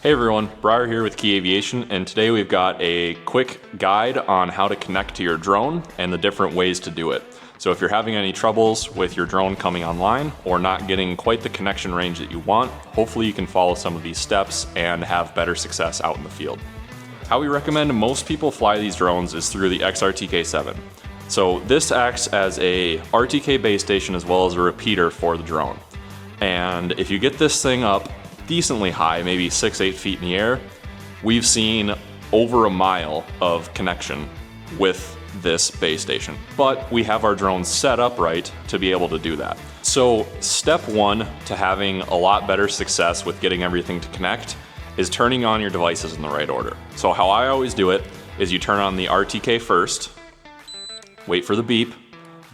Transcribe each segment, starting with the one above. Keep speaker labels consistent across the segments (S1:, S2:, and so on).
S1: Hey everyone, Bryer here with Key Aviation, and today we've got a quick guide on how to connect to your drone and the different ways to do it. So if you're having any troubles with your drone coming online or not getting quite the connection range that you want, hopefully you can follow some of these steps and have better success out in the field. How we recommend most people fly these drones is through the XRTK7. So this acts as a RTK base station as well as a repeater for the drone. And if you get this thing up decently high, maybe 6-8 feet in the air, we've seen over a mile of connection with this base station. But we have our drones set up right to be able to do that. So step one to having a lot better success with getting everything to connect is turning on your devices in the right order. So how I always do it is you turn on the RTK first, wait for the beep,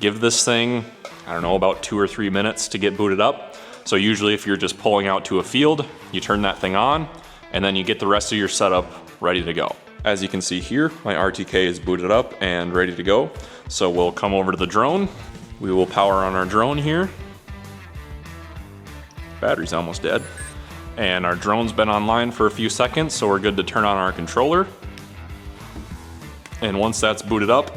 S1: give this thing, I don't know, about 2 or 3 minutes to get booted up. So usually if you're just pulling out to a field, you turn that thing on, and then you get the rest of your setup ready to go. As you can see here, my RTK is booted up and ready to go. So we'll come over to the drone. We will power on our drone here. Battery's almost dead. And our drone's been online for a few seconds, so we're good to turn on our controller. And once that's booted up,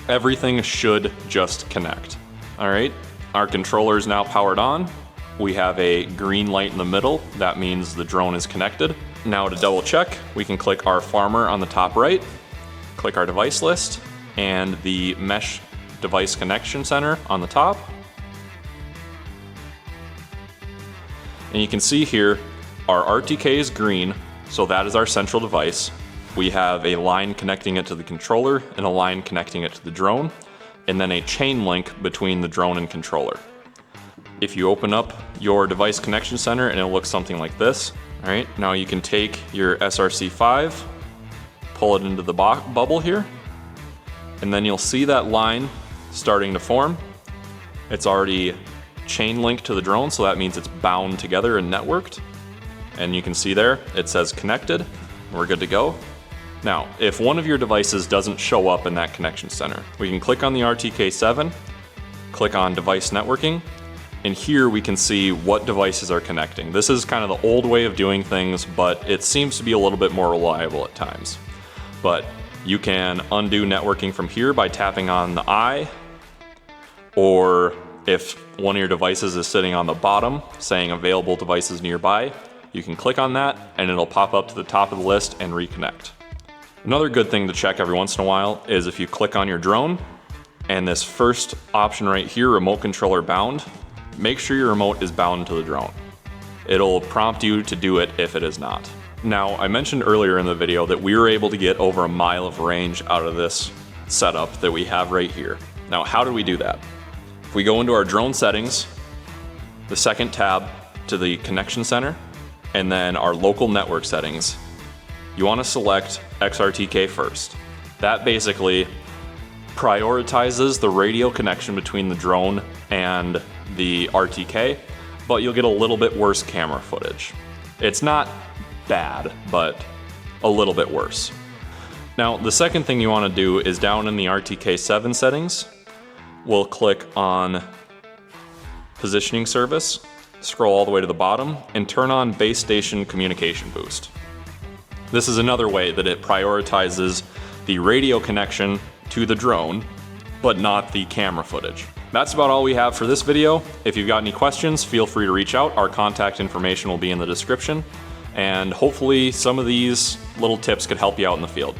S1: everything should just connect. All right, our controller is now powered on. We have a green light in the middle. That means the drone is connected. Now to double check, we can click our farmer on the top right, click our device list, and the mesh device connection center on the top. And you can see here, our RTK is green, so that is our central device. We have a line connecting it to the controller and a line connecting it to the drone, and then a chain link between the drone and controller. If you open up your device connection center and it looks something like this, all right, now you can take your SRC5, pull it into the bubble here, and then you'll see that line starting to form. It's already chain linked to the drone, so that means it's bound together and networked. And you can see there, it says connected, we're good to go. Now, if one of your devices doesn't show up in that connection center, we can click on the RTK7, click on device networking, and here we can see what devices are connecting. This is kind of the old way of doing things, but it seems to be a little bit more reliable at times. But you can undo networking from here by tapping on the eye, or if one of your devices is sitting on the bottom saying available devices nearby, you can click on that and it'll pop up to the top of the list and reconnect. Another good thing to check every once in a while is if you click on your drone and this first option right here, remote controller bound, make sure your remote is bound to the drone. It'll prompt you to do it if it is not. Now, I mentioned earlier in the video that we were able to get over a mile of range out of this setup that we have right here. Now, how do we do that? If we go into our drone settings, the second tab to the connection center, and then our local network settings, you want to select XRTK first. That basically prioritizes the radio connection between the drone and the RTK, but you'll get a little bit worse camera footage. It's not bad, but a little bit worse. Now, the second thing you want to do is down in the RTK7 settings, we'll click on positioning service, scroll all the way to the bottom, and turn on base station communication boost. This is another way that it prioritizes the radio connection to the drone, but not the camera footage. That's about all we have for this video. If you've got any questions, feel free to reach out. Our contact information will be in the description, and hopefully some of these little tips could help you out in the field.